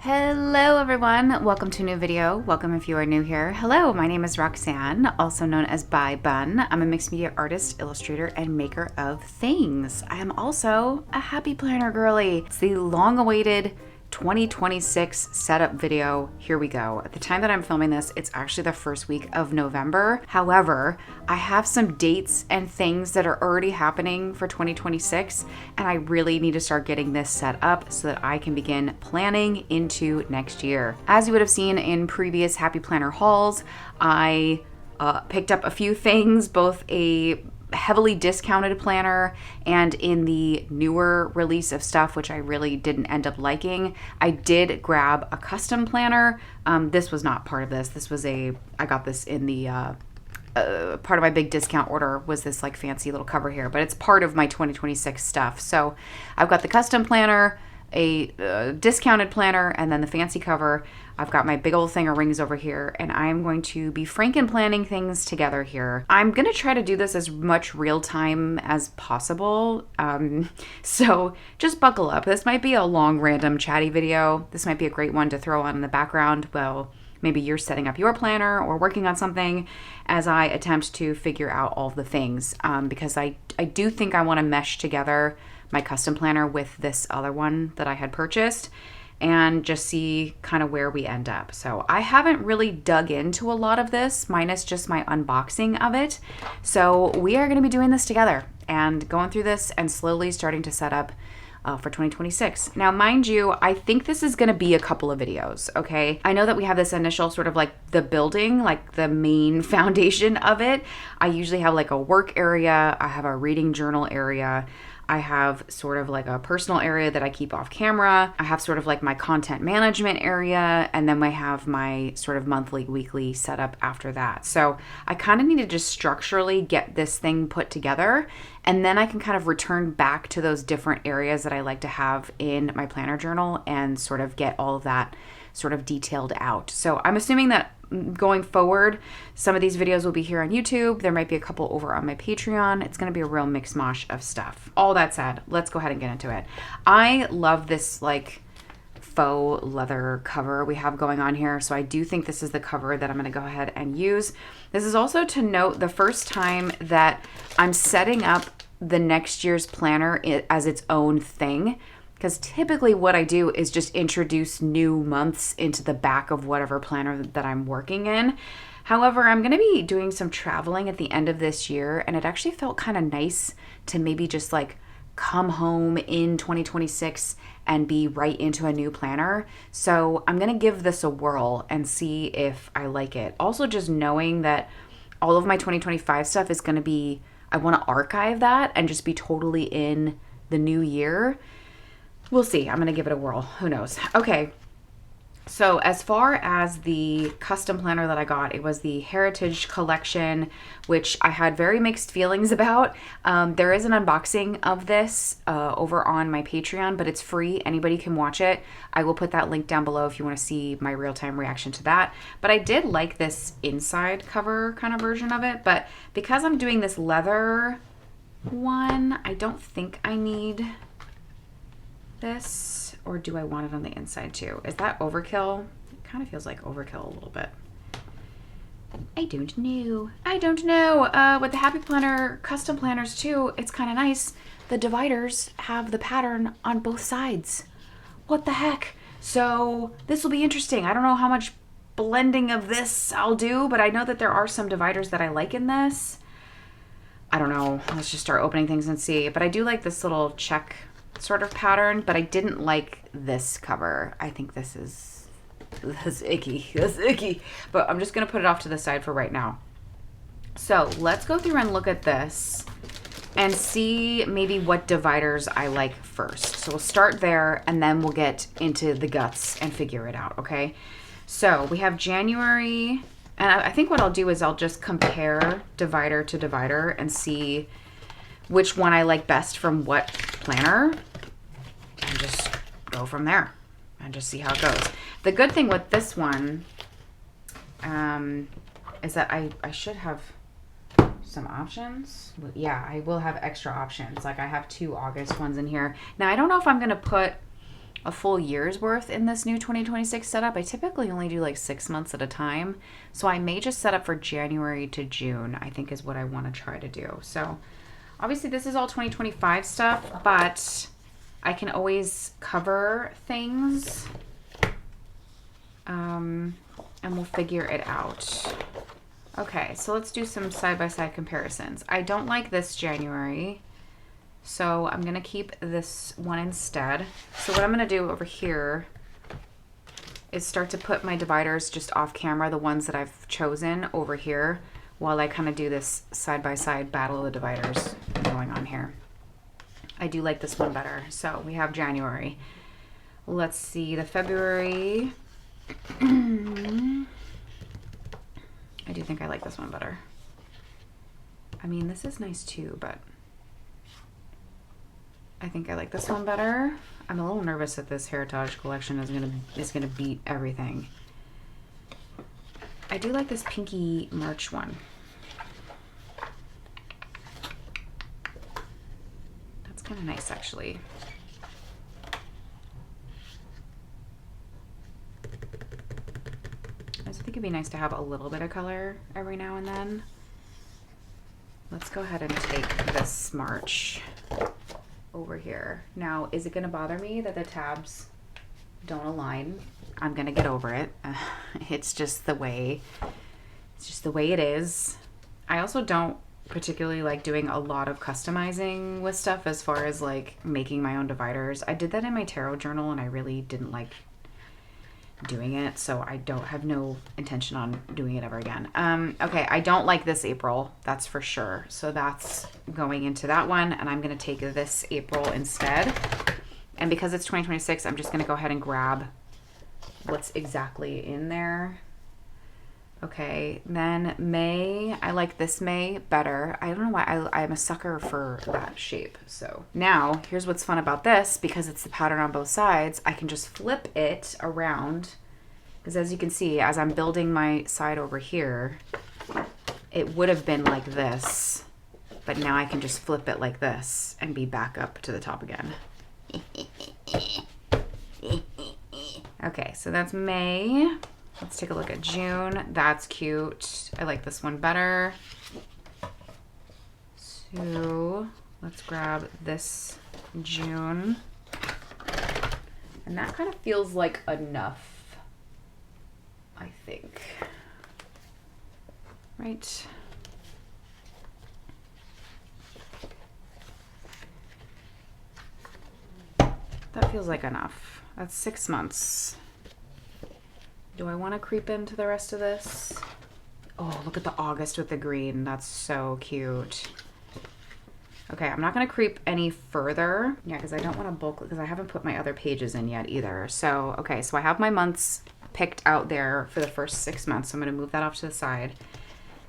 Hello everyone, welcome to a new video. Welcome if you are new here. Hello, my name is Roxanne, also known as By Bun. I'm a mixed media artist, illustrator, and maker of things. I am also a happy planner girly. It's the long-awaited 2026 setup video. Here we go. At the time that I'm filming this, it's actually the first week of November. However, I have some dates and things that are already happening for 2026, and I really need to start getting this set up so that I can begin planning into next year. As you would have seen in previous Happy Planner hauls, I picked up a few things, both a heavily discounted planner and in the newer release of stuff, which I really didn't end up liking. I did grab a custom planner. This was not part of this. This was I got this in the part of my big discount order was this like fancy little cover here, but it's part of my 2026 stuff. So I've got the custom planner, a discounted planner, and then the fancy cover. I've got my big old thing of rings over here, and I'm going to be Franken-planning things together here. I'm going to try to do this as much real time as possible. So just buckle up. This might be a long, random, chatty video. This might be a great one to throw on in the background. Well, maybe you're setting up your planner or working on something as I attempt to figure out all the things, because I do think I want to mesh together my custom planner with this other one that I had purchased and just see kind of where we end up. So I haven't really dug into a lot of this, minus just my unboxing of it. So we are going to be doing this together and going through this and slowly starting to set up for 2026. Now, mind you, I think this is going to be a couple of videos, okay? I know that we have this initial sort of like the building, like the main foundation of it. I usually have like a work area. I have a reading journal area. I have sort of like a personal area that I keep off camera. I have sort of like my content management area, and then I have my sort of monthly, weekly setup after that. So I kind of need to just structurally get this thing put together, and then I can kind of return back to those different areas that I like to have in my planner journal and sort of get all of that sort of detailed out. So I'm assuming that going forward, some of these videos will be here on YouTube. There might be a couple over on my Patreon. It's going to be a real mix mosh of stuff. All that said, let's go ahead and get into it. I love this like faux leather cover we have going on here. So I do think this is the cover that I'm going to go ahead and use. This is also to note the first time that I'm setting up the next year's planner as its own thing. Because typically what I do is just introduce new months into the back of whatever planner that I'm working in. However, I'm going to be doing some traveling at the end of this year, and it actually felt kind of nice to maybe just like come home in 2026 and be right into a new planner. So I'm going to give this a whirl and see if I like it. Also, just knowing that all of my 2025 stuff is going to be, I want to archive that and just be totally in the new year. We'll see. I'm going to give it a whirl. Who knows? Okay. So as far as the custom planner that I got, it was the Heritage Collection, which I had very mixed feelings about. There is an unboxing of this over on my Patreon, but it's free. Anybody can watch it. I will put that link down below if you want to see my real-time reaction to that. But I did like this inside cover kind of version of it. But because I'm doing this leather one, I don't think I need this, or do I want it on the inside too? Is that overkill? It kind of feels like overkill a little bit. I don't know. I don't know. With the Happy Planner custom planners too, it's kind of nice. The dividers have the pattern on both sides. What the heck? So this will be interesting. I don't know how much blending of this I'll do, but I know that there are some dividers that I like in this. I don't know. Let's just start opening things and see. But I do like this little check sort of pattern, but I didn't like this cover. I think this is icky. That's icky. But I'm just going to put it off to the side for right now. So let's go through and look at this and see maybe what dividers I like first. So we'll start there and then we'll get into the guts and figure it out, okay? So we have January, and I think what I'll do is I'll just compare divider to divider and see which one I like best from what planner, and just go from there and just see how it goes. The good thing with this one is that I should have some options. Yeah, I will have extra options. Like I have 2 August ones in here. Now I don't know if I'm going to put a full year's worth in this new 2026 setup. I typically only do like 6 months at a time. So I may just set up for January to June, I think is what I want to try to do. So obviously this is all 2025 stuff, but I can always cover things. And we'll figure it out. Okay, so let's do some side-by-side comparisons. I don't like this January, so I'm gonna keep this one instead. So what I'm gonna do over here is start to put my dividers just off camera, the ones that I've chosen over here, while I kind of do this side-by-side battle of the dividers going on here. I do like this one better. So we have January. Let's see, the February. I do think I like this one better. I mean, this is nice too, but I think I like this one better. I'm a little nervous that this Heritage collection is gonna beat everything. I do like this pinky March one. That's kind of nice, actually. I just think it'd be nice to have a little bit of color every now and then. Let's go ahead and take this March over here. Now, is it going to bother me that the tabs don't align? I'm going to get over it. It's just the way it is. I also don't particularly like doing a lot of customizing with stuff as far as like making my own dividers. I did that in my tarot journal and I really didn't like doing it, so I don't have no intention on doing it ever again. Okay, I don't like this April, that's for sure. So that's going into that one, and I'm gonna take this April instead. And because it's 2026, I'm just gonna go ahead and grab what's exactly in there. Okay, then May, I like this May better. I don't know why, I'm a sucker for that shape. So now, here's what's fun about this, because it's the pattern on both sides, I can just flip it around, because as you can see, as I'm building my side over here, it would have been like this, but now I can just flip it like this and be back up to the top again. Okay, so that's May. Let's take a look at June. That's cute. I like this one better. So let's grab this June. And that kind of feels like enough, I think. Right. That feels like enough. That's 6 months. Do I want to creep into the rest of this? Oh, look at the August with the green. That's so cute. Okay, I'm not going to creep any further. Yeah, because I don't want to bulk, because I haven't put my other pages in yet either. So, okay, so I have my months picked out there for the first 6 months. So I'm going to move that off to the side.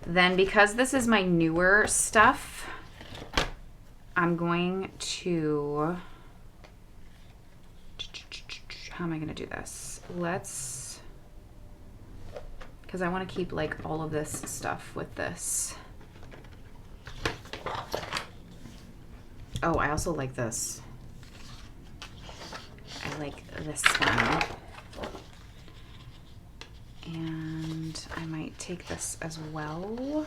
Then because this is my newer stuff, I'm going to... How am I going to do this? Because I want to keep like all of this stuff with this. Oh, I also like this. I like this one. And I might take this as well.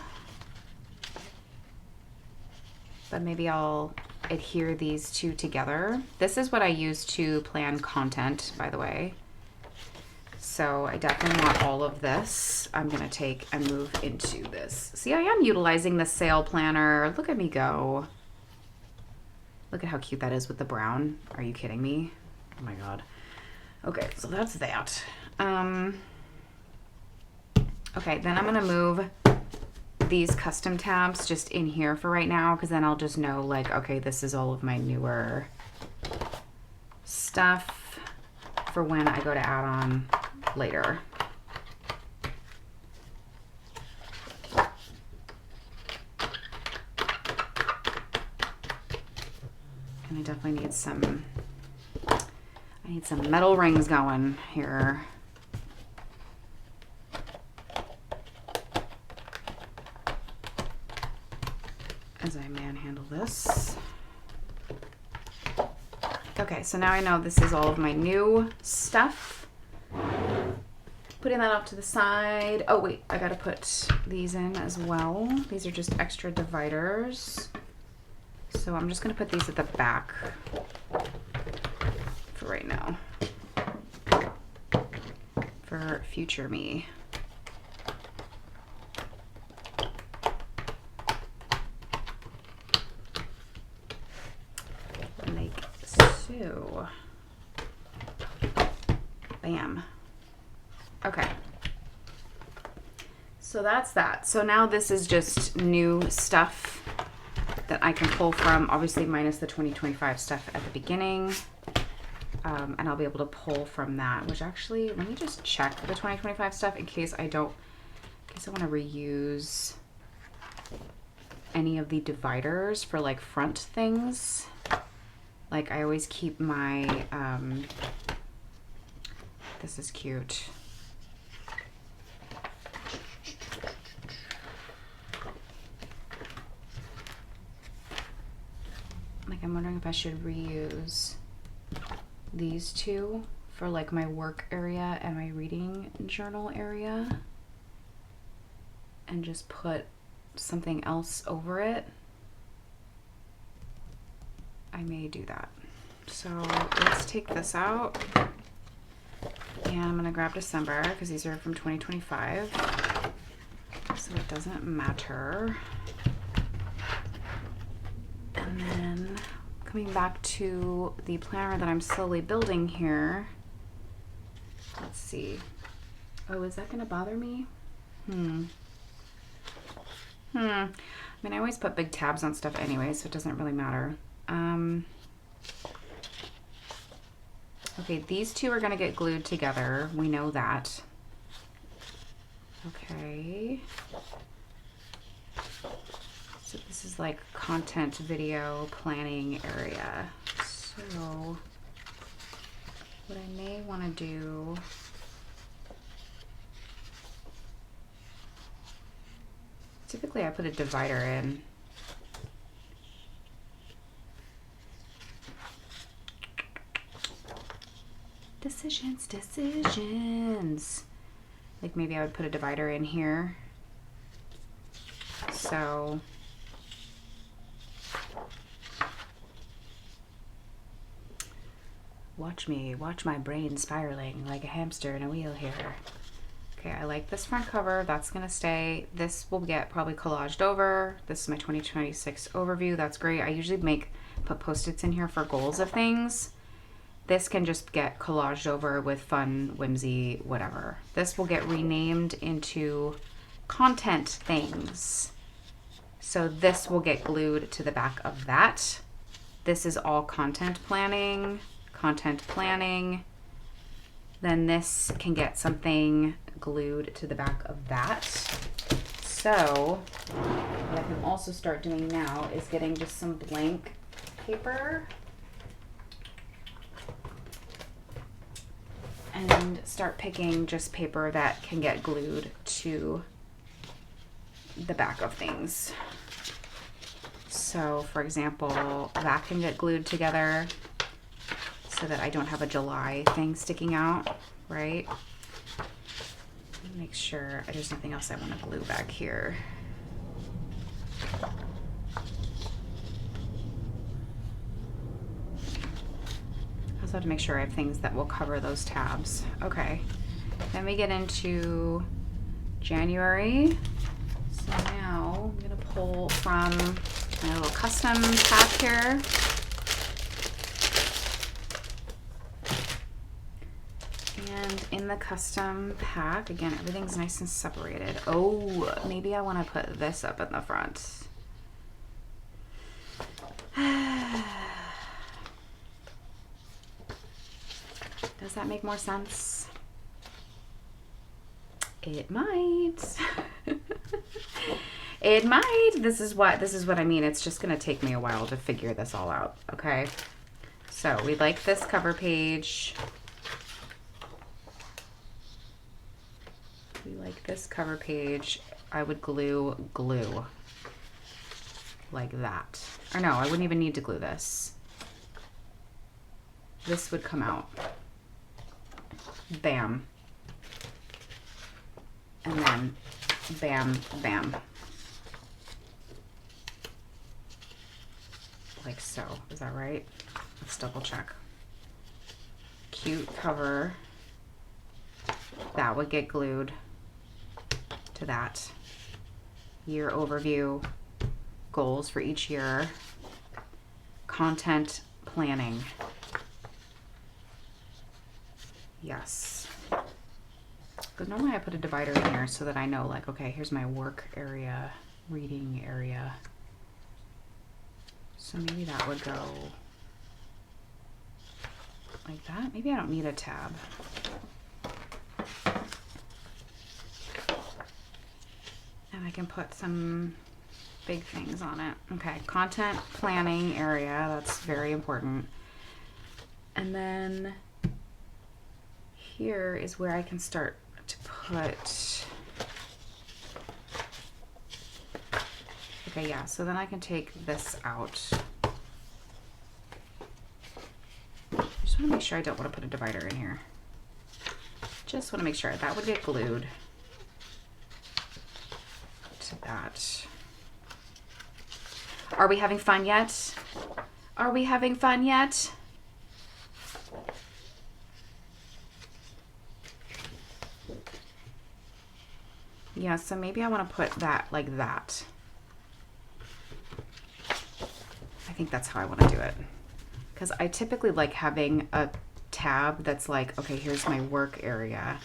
But maybe I'll adhere these two together. This is what I use to plan content, by the way. So I definitely want all of this. I'm gonna take and move into this. See, I am utilizing the sale planner. Look at me go. Look at how cute that is with the brown. Are you kidding me? Oh my God. Okay, so that's that. Okay, then I'm gonna move these custom tabs just in here for right now, because then I'll just know like, okay, this is all of my newer stuff for when I go to add on later. And I definitely need some, metal rings going here. As I manhandle this. Okay, so now I know this is all of my new stuff. Putting that off to the side. Oh wait, I gotta put these in as well. These are just extra dividers. So I'm just gonna put these at the back for right now. For future me. Like so. Bam. Okay. So that's that. So now this is just new stuff that I can pull from, obviously minus the 2025 stuff at the beginning. And I'll be able to pull from that, which actually, let me just check the 2025 stuff in case I want to reuse any of the dividers for like front things. Like I always keep my, this is cute. Like I'm wondering if I should reuse these two for like my work area and my reading journal area and just put something else over it. I may do that. So let's take this out and I'm gonna grab December because these are from 2025, so it doesn't matter. And then coming back to the planner that I'm slowly building here. Let's see. Oh, is that gonna bother me? I mean, I always put big tabs on stuff anyway, so it doesn't really matter. Okay, these two are gonna get glued together. We know that. Okay. So this is like content video planning area. So what I may want to do, typically I put a divider in. Decisions. Like maybe I would put a divider in here. So watch my brain spiraling like a hamster in a wheel here. Okay, I like this front cover. That's gonna stay. This will get probably collaged over. This is my 2026 overview. That's great. I usually put post-its in here for goals of things. This can just get collaged over with fun, whimsy, whatever. This will get renamed into content things. So this will get glued to the back of that. This is all content planning. Then this can get something glued to the back of that. So what I can also start doing now is getting just some blank paper and start picking just paper that can get glued to the back of things. So for example, that can get glued together so that I don't have a July thing sticking out, right? Make sure there's nothing else I want to glue back here. I also have to make sure I have things that will cover those tabs. Okay, then we get into January. So now I'm gonna pull from my little custom pack here. And in the custom pack, again, everything's nice and separated. Oh, maybe I want to put this up in the front. Does that make more sense? It might. It might. This is what I mean. It's just going to take me a while to figure this all out. Okay. So we like this cover page. We like this cover page. I would glue like that. Or no, I wouldn't even need to glue this. this would come out. Bam. And then bam, bam. Like so. Is that right? Let's double check. Cute cover. That would get glued to that. Year overview. Goals for each year. Content planning. Yes. Because normally I put a divider in here so that I know, like, okay, here's my work area, reading area. So maybe that would go like that. Maybe I don't need a tab. And I can put some big things on it. Okay, content planning area, that's very important. And then here is where I can start to put, okay, yeah, so then I can take this out. I just want to make sure I don't want to put a divider in here. Just want to make sure that would get glued to that. Are we having fun yet? Are we having fun yet? Yeah, so maybe I want to put that like that. I think that's how I want to do it. Because I typically like having a tab that's like, okay, here's my work area.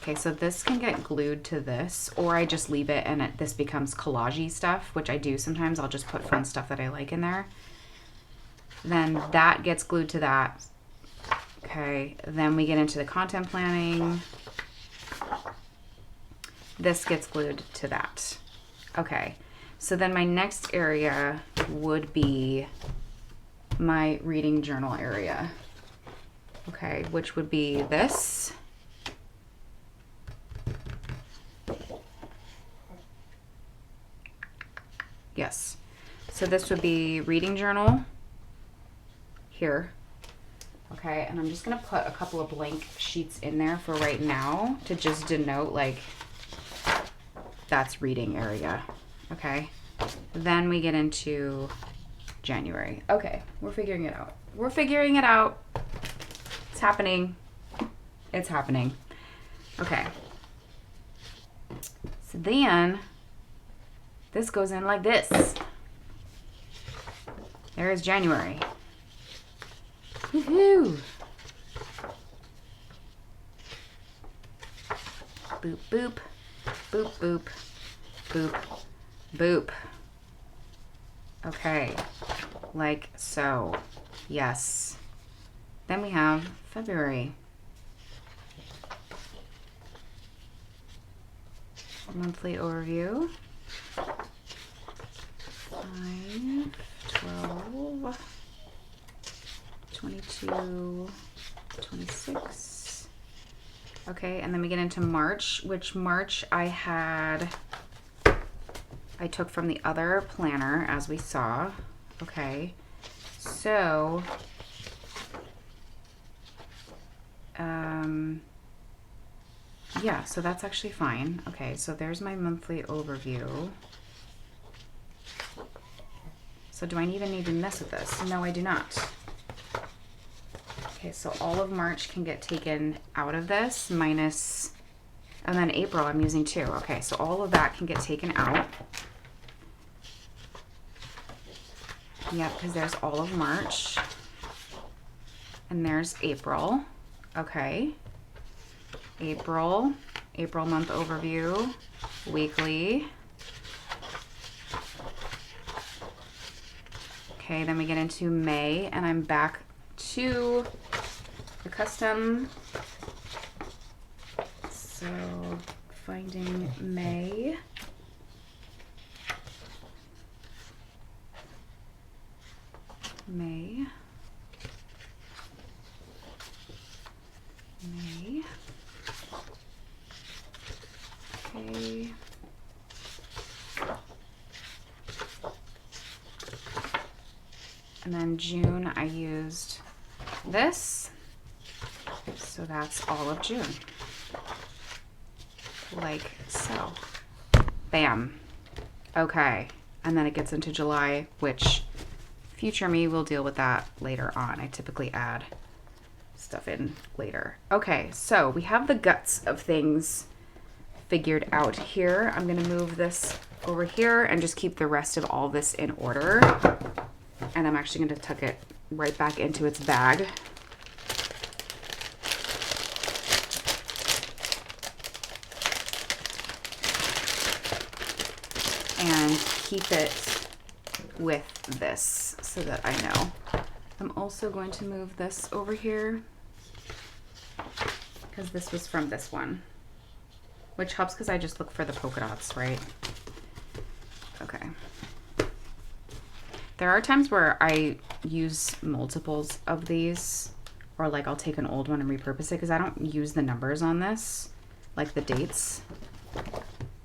Okay, so this can get glued to this, or I just leave it and this becomes collage-y stuff, which I do sometimes. I'll just put fun stuff that I like in there. Then that gets glued to that. Okay, then we get into the content planning. This gets glued to that. Okay, so then my next area would be my reading journal area. Okay, which would be this. Yes, so this would be reading journal here. Okay, and I'm just gonna put a couple of blank sheets in there for right now to just denote like that's reading area. Okay, then we get into January. Okay, we're figuring it out. We're figuring it out. It's happening. It's happening. Okay. So then this goes in like this. There is January. Woohoo! Boop, boop, boop, boop, boop, boop. Okay, like so. Yes. Then we have February. Monthly overview. 5, 12, 22, 26. Okay, and then we get into March, which March I took from the other planner, as we saw. Okay, so yeah, so that's actually fine. Okay, so there's my monthly overview. So do I even need to mess with this? No, I do not. Okay, so all of March can get taken out of this, minus, and then April I'm using 2. Okay, so all of that can get taken out. Yep, because there's all of March. And there's April. Okay. April month overview, weekly. Okay, then we get into May, and I'm back to the custom. So finding May. May. Okay. And then June I used this. So that's all of June. Like so. Bam. Okay. And then it gets into July, which future me will deal with that later on. I typically add stuff in later. Okay, so we have the guts of things figured out here. I'm gonna move this over here and just keep the rest of all this in order. And I'm actually gonna tuck it right back into its bag. And keep it with this so that I know. I'm also going to move this over here because this was from this one, which helps because I just look for the polka dots, right? Okay. There are times where I use multiples of these, or like I'll take an old one and repurpose it because I don't use the numbers on this, like the dates.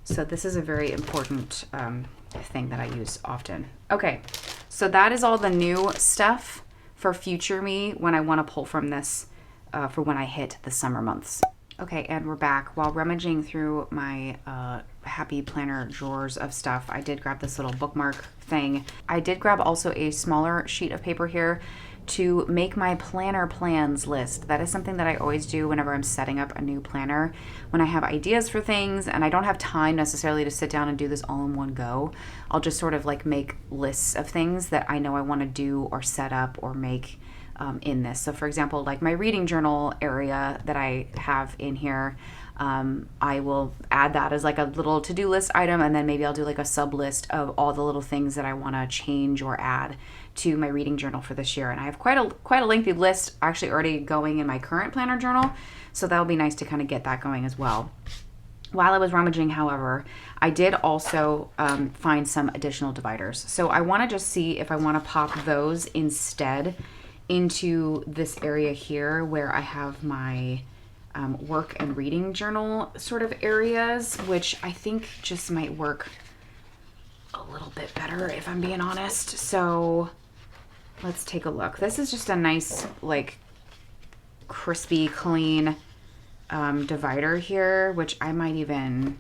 So this is a very important thing that I use often. Okay, so that is all the new stuff for future me when I want to pull from this for when I hit the summer months. Okay, and we're back. While rummaging through my happy planner drawers of stuff, I did grab this little bookmark thing. I did grab also a smaller sheet of paper here to make my planner plans list. That is something that I always do whenever I'm setting up a new planner. When I have ideas for things and I don't have time necessarily to sit down and do this all in one go, I'll just sort of like make lists of things that I know I want to do or set up or make in this. So for example, like my reading journal area that I have in here, I will add that as like a little to-do list item, and then maybe I'll do like a sub list of all the little things that I want to change or add to my reading journal for this year. And I have quite a lengthy list actually already going in my current planner journal, so that'll be nice to kind of get that going as well. While I was rummaging, however, I did also find some additional dividers. So I want to just see if I want to pop those instead into this area here where I have my work and reading journal sort of areas, which I think just might work a little bit better if I'm being honest. So let's take a look. This is just a nice, like, crispy, clean divider here, which I may even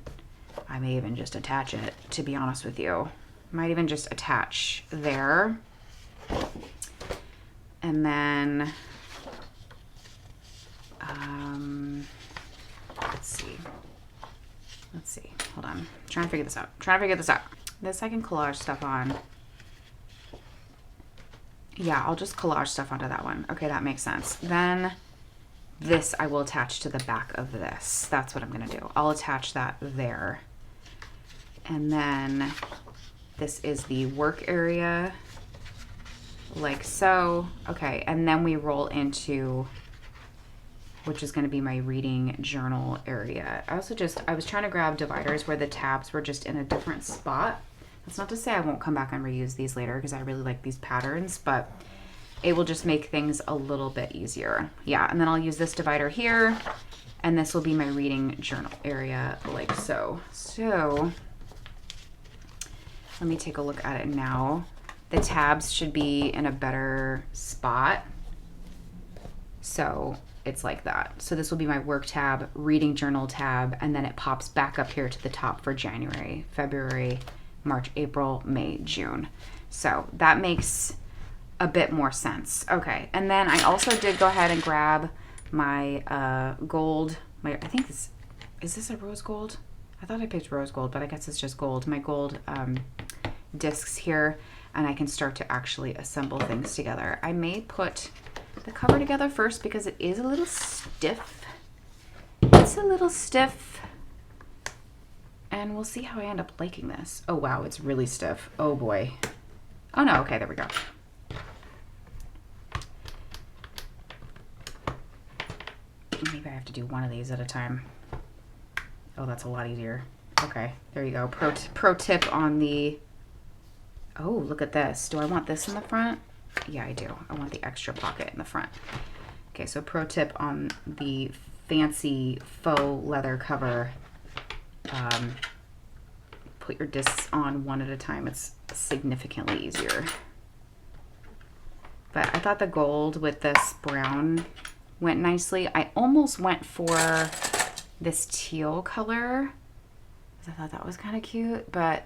just attach it, to be honest with you. Might even just attach there. And then, let's see, hold on. I'm trying to figure this out. This I can collage stuff on. Yeah, I'll just collage stuff onto that one. Okay, that makes sense. Then this I will attach to the back of this. That's what I'm gonna do. I'll attach that there. And then this is the work area, like so. Okay, and then we roll into, which is going to be my reading journal area. I was trying to grab dividers where the tabs were just in a different spot. That's not to say I won't come back and reuse these later because I really like these patterns, but it will just make things a little bit easier. Yeah, and then I'll use this divider here, and this will be my reading journal area, like so. So let me take a look at it now. The tabs should be in a better spot. So it's like that. So this will be my work tab, reading journal tab, and then it pops back up here to the top for January, February, March, April, May, June. So that makes a bit more sense. Okay, and then I also did go ahead and grab my gold, I think this, is this a rose gold? I thought I picked rose gold, but I guess it's just gold. My gold discs here, and I can start to actually assemble things together. I may put the cover together first because it is a little stiff. It's a little stiff, and we'll see how I end up liking this. Oh wow, it's really stiff. Oh boy. Oh no, okay, there we go. Maybe I have to do one of these at a time. Oh, that's a lot easier. Okay, there you go. Pro tip on the, oh, look at this. Do I want this in the front? Yeah, I do. I want the extra pocket in the front. Okay, so pro tip on the fancy faux leather cover. Put your discs on one at a time. It's significantly easier. But I thought the gold with this brown went nicely. I almost went for this teal color because I thought that was kind of cute, but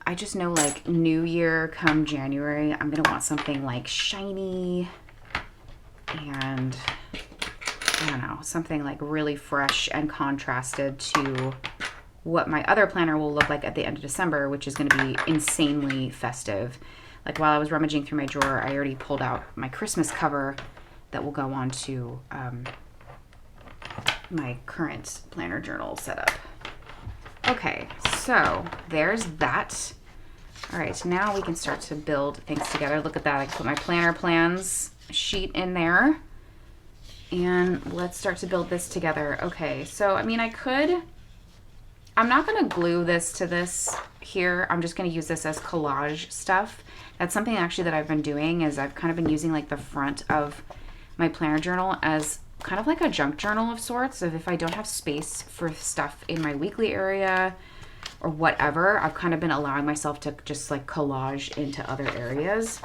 I just know like New Year come January, I'm gonna want something like shiny and I don't know, something like really fresh and contrasted to what my other planner will look like at the end of December, which is gonna be insanely festive. Like while I was rummaging through my drawer, I already pulled out my Christmas cover that will go on to my current planner journal setup. Okay, so there's that. All right, now we can start to build things together. Look at that, I can put my planner plans sheet in there. And let's start to build this together. Okay, so I mean, I'm not gonna glue this to this here. I'm just gonna use this as collage stuff. That's something actually that I've been doing is I've kind of been using like the front of my planner journal as kind of like a junk journal of sorts. Of if I don't have space for stuff in my weekly area or whatever, I've kind of been allowing myself to just like collage into other areas.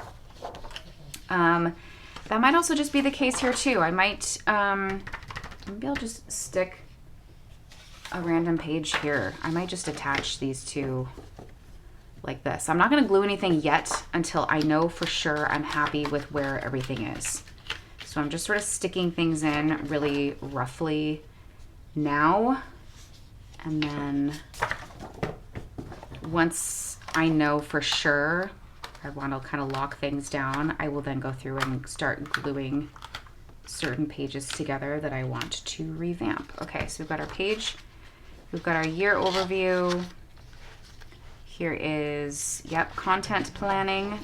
That might also just be the case here too. I might, maybe I'll just stick a random page here. I might just attach these two like this. I'm not gonna glue anything yet until I know for sure I'm happy with where everything is. So I'm just sort of sticking things in really roughly now. And then once I know for sure I want to kind of lock things down, I will then go through and start gluing certain pages together that I want to revamp. Okay, so we've got our page. We've got our year overview. Here is, yep, content planning.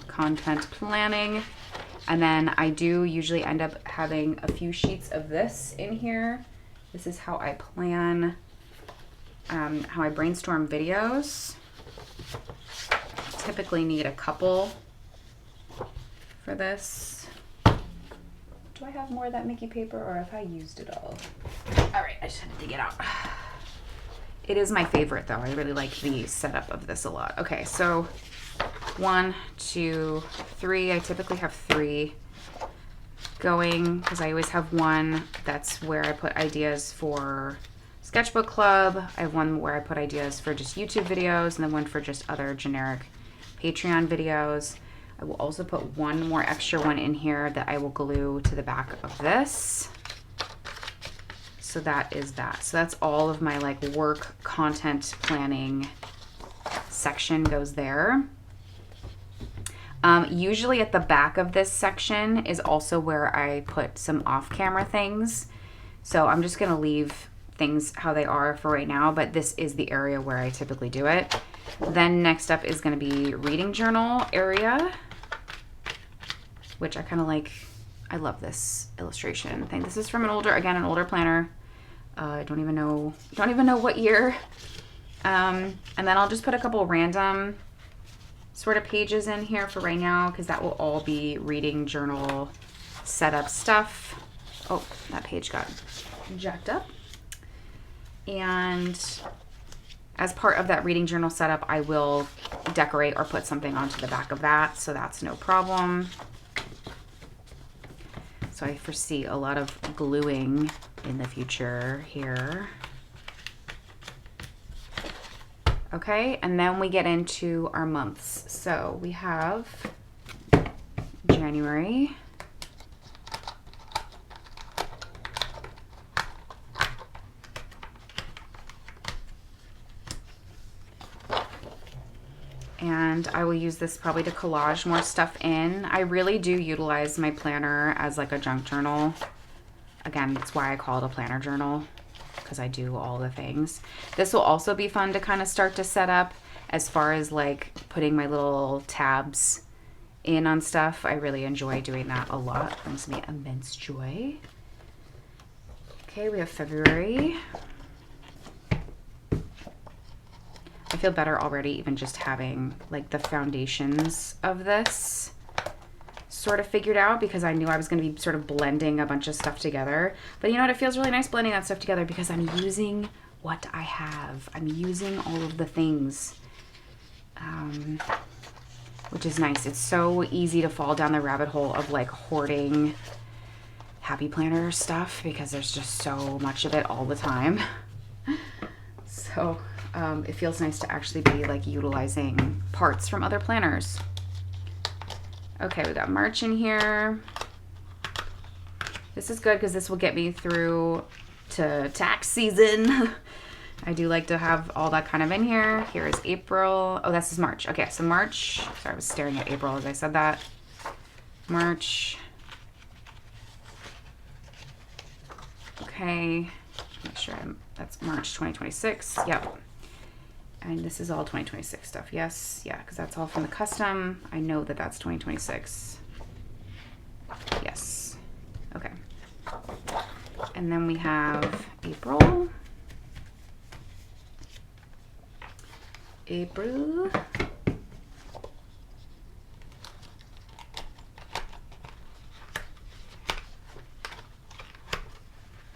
And then I do usually end up having a few sheets of this in here. This is how I plan, how I brainstorm videos. Typically need a couple for this. Do I have more of that Mickey paper or have I used it all? All right, I just had to dig it out. It is my favorite though. I really like the setup of this a lot. Okay, so 1, 2, 3. I typically have 3 going because I always have one that's where I put ideas for sketchbook club. I have one where I put ideas for just YouTube videos and then one for just other generic Patreon videos. I will also put one more extra one in here that I will glue to the back of this. So that is that. So that's all of my like work content planning section goes there. Usually at the back of this section is also where I put some off-camera things. So I'm just gonna leave things how they are for right now, but this is the area where I typically do it. Then next up is gonna be reading journal area, which I kind of like. I love this illustration thing. This is from an older planner. I don't even know what year. And then I'll just put a couple random sort of pages in here for right now because that will all be reading journal setup stuff. Oh, that page got jacked up. And as part of that reading journal setup, I will decorate or put something onto the back of that, so that's no problem. So I foresee a lot of gluing in the future here. Okay, and then we get into our months. So we have January. And I will use this probably to collage more stuff in. I really do utilize my planner as like a junk journal. Again, that's why I call it a planner journal, because I do all the things. This will also be fun to kind of start to set up as far as like putting my little tabs in on stuff. I really enjoy doing that a lot. It brings me immense joy. Okay, we have February. I feel better already even just having like the foundations of this sort of figured out, because I knew I was going to be sort of blending a bunch of stuff together. But you know what? It feels really nice blending that stuff together because I'm using what I have. I'm using all of the things, which is nice. It's so easy to fall down the rabbit hole of like hoarding happy planner stuff because there's just so much of it all the time. So it feels nice to actually be like utilizing parts from other planners. Okay, we got March in here. This is good because this will get me through to tax season. I do like to have all that kind of in here. Here is April. Oh, this is March. Okay, so March. Sorry, I was staring at April as I said that. March. Okay, make sure that's March 2026. Yep. And this is all 2026 stuff. Yes, yeah, because that's all from the custom. I know that that's 2026. Yes. Okay. And then we have April. April.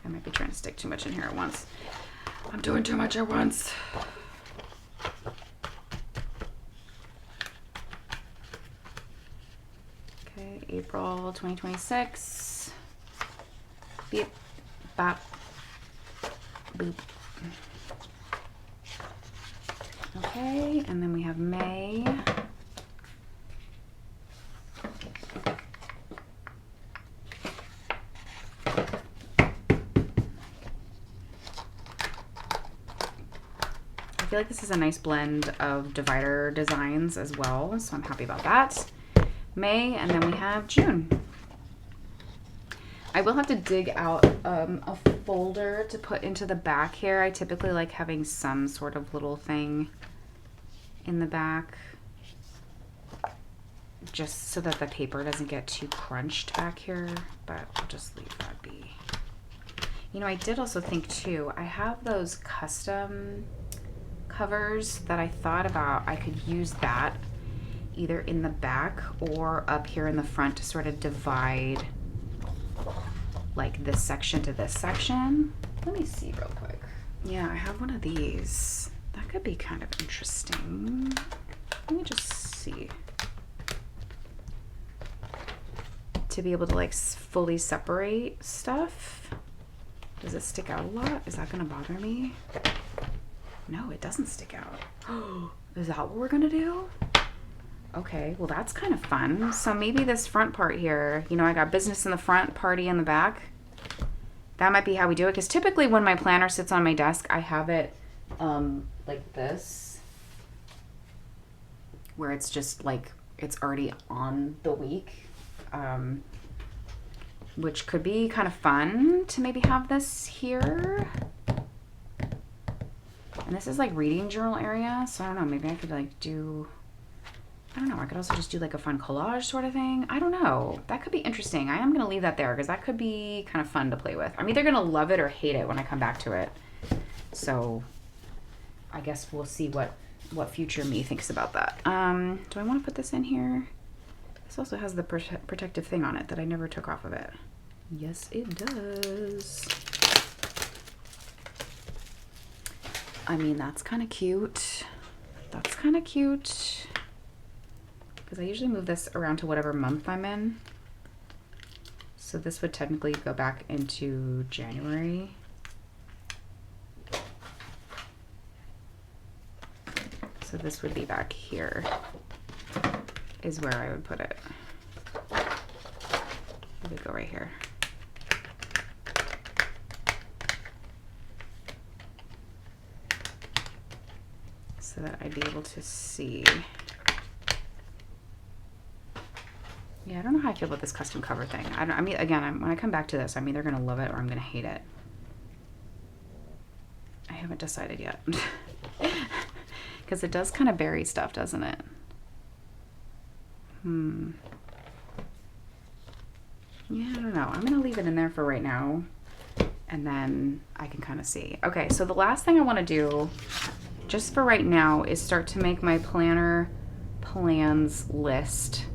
I might be trying to stick too much in here at once. I'm doing too much at once. Okay, April 2026. Beep, bop, boop. Okay, and then we have May. I feel like this is a nice blend of divider designs as well, so I'm happy about that. May, and then we have June. I will have to dig out a folder to put into the back here. I typically like having some sort of little thing in the back just so that the paper doesn't get too crunched back here, but I'll just leave that be. You know, I did also think too, I have those custom covers that I thought about I could use that either in the back or up here in the front to sort of divide like this section to this section. Let me see real quick. Yeah, I have one of these. That could be kind of interesting. Let me just see. To be able to like fully separate stuff. Does it stick out a lot? Is that gonna bother me? No, it doesn't stick out. Is that what we're gonna do? Okay, well that's kind of fun. So maybe this front part here, you know, I got business in the front, party in the back. That might be how we do it, because typically when my planner sits on my desk, I have it like this, where it's just like, it's already on the week, which could be kind of fun to maybe have this here. And this is like reading journal area, so I don't know, maybe I could like do, I don't know, I could also just do like a fun collage sort of thing. I don't know. That could be interesting. I am going to leave that there because that could be kind of fun to play with. I'm either going to love it or hate it when I come back to it. So I guess we'll see what future me thinks about that. Do I want to put this in here? This also has the protective thing on it that I never took off of it. Yes, it does. I mean, that's kind of cute. That's kind of cute. Because I usually move this around to whatever month I'm in. So this would technically go back into January. So this would be back here, is where I would put it. It would go right here. So that I'd be able to see. Yeah, I don't know how I feel about this custom cover thing. I mean, again, when I come back to this, I'm either going to love it or I'm going to hate it. I haven't decided yet. Because it does kind of bury stuff, doesn't it? Yeah, I don't know. I'm going to leave it in there for right now. And then I can kind of see. Okay, so the last thing I want to do, just for right now, is start to make my planner plans list.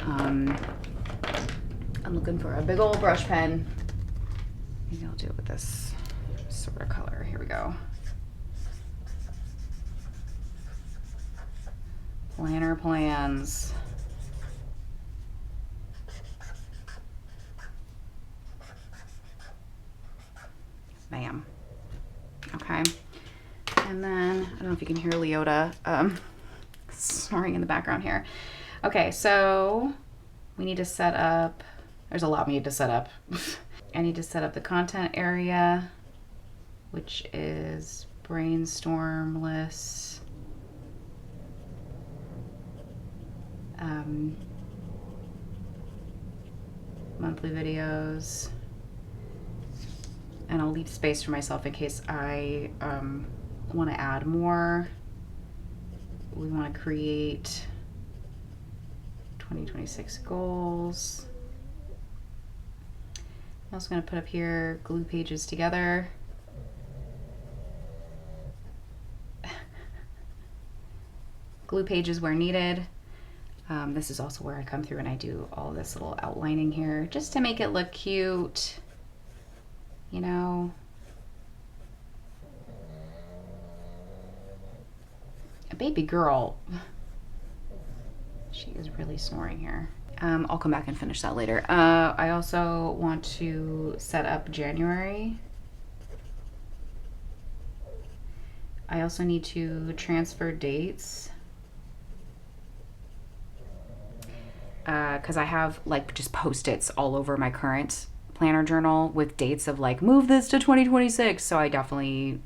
I'm looking for a big old brush pen. Maybe I'll do it with this sort of color. Here we go. Planner plans. Okay. And then, I don't know if you can hear Leota snoring in the background here. Okay, so we need to set up, there's a lot we need to set up. I need to set up the content area, which is brainstorm lists. Monthly videos, and I'll leave space for myself in case I want to add more. We want to create 2026 goals. I'm also going to put up here glue pages together. Glue pages where needed. This is also where I come through and I do all this little outlining here just to make it look cute, you know. A baby girl. She is really snoring here. I'll come back and finish that later. I also want to set up January. I also need to transfer dates. Because I have like just Post-its all over my current planner journal with dates of like, move this to 2026. So I definitely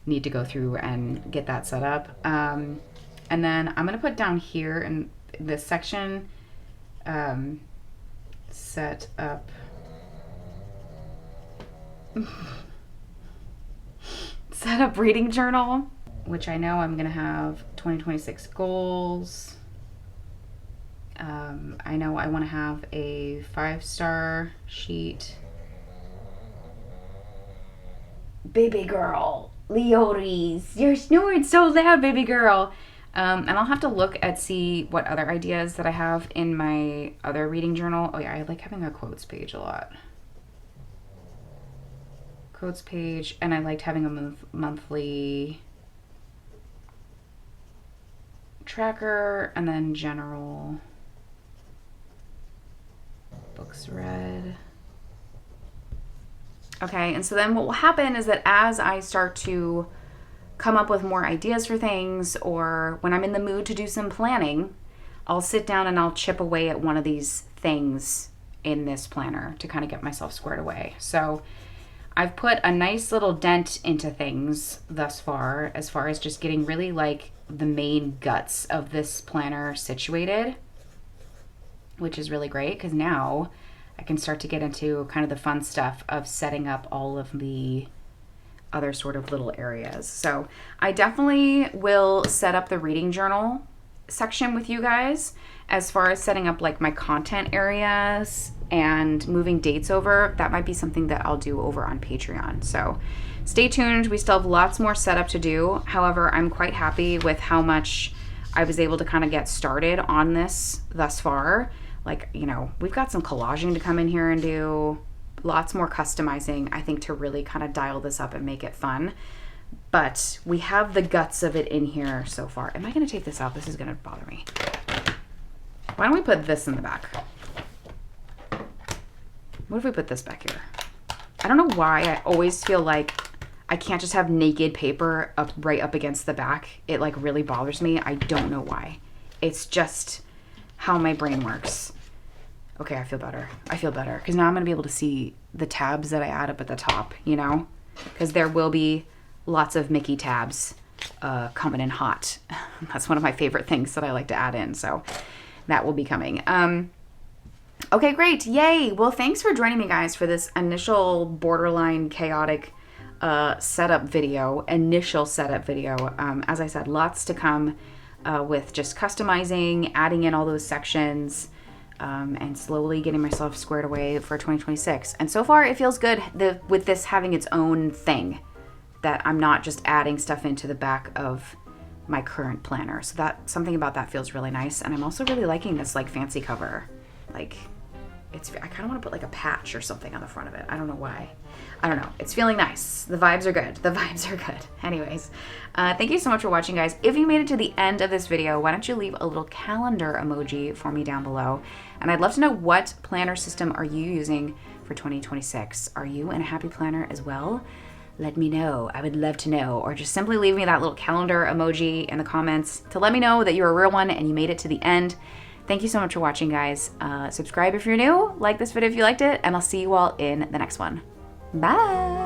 need to go through and get that set up. And then I'm going to put down here in this section, set up set up reading journal, which I know I'm going to have 2026 goals. I know I want to have a 5-star sheet. Baby girl, Leotis, you're snoring so loud, baby girl. And I'll have to look at see what other ideas that I have in my other reading journal. Oh yeah, I like having a quotes page a lot. Quotes page, and I liked having a monthly tracker, and then general books read. Okay, and so then what will happen is that as I start to come up with more ideas for things, or when I'm in the mood to do some planning, I'll sit down and I'll chip away at one of these things in this planner to kind of get myself squared away. So I've put a nice little dent into things thus far as just getting really like the main guts of this planner situated, which is really great because now I can start to get into kind of the fun stuff of setting up all of the other sort of little areas. So I definitely will set up the reading journal section with you guys as far as setting up like my content areas and moving dates over. That might be something that I'll do over on Patreon. So stay tuned. We still have lots more setup to do. However, I'm quite happy with how much I was able to kind of get started on this thus far. Like, you know, we've got some collaging to come in here and do, lots more customizing, I think, to really kind of dial this up and make it fun. But we have the guts of it in here so far. Am I going to take this out? This is going to bother me. Why don't we put this in the back? What if we put this back here? I don't know why I always feel like I can't just have naked paper up right up against the back. It like really bothers me. I don't know why. It's just how my brain works. Okay, I feel better. I feel better because now I'm going to be able to see the tabs that I add up at the top, you know, because there will be lots of Mickey tabs coming in hot. That's one of my favorite things that I like to add in. So that will be coming. Okay, great. Yay. Well, thanks for joining me, guys, for this initial borderline chaotic setup video, As I said, lots to come with just customizing, adding in all those sections, and slowly getting myself squared away for 2026. And so far, it feels good with this having its own thing, that I'm not just adding stuff into the back of my current planner. So that something about that feels really nice. And I'm also really liking this like fancy cover. Like I kind of want to put like a patch or something on the front of it. I don't know why. I don't know. It's feeling nice. The vibes are good. The vibes are good. Anyways, thank you so much for watching, guys. If you made it to the end of this video, why don't you leave a little calendar emoji for me down below? And I'd love to know, what planner system are you using for 2026? Are you in a happy planner as well? let me know. I would love to know. Or just simply leave me that little calendar emoji in the comments to let me know that you're a real one and you made it to the end. Thank you so much for watching, guys. Subscribe if you're new, like this video if you liked it, and I'll see you all in the next one. Bye.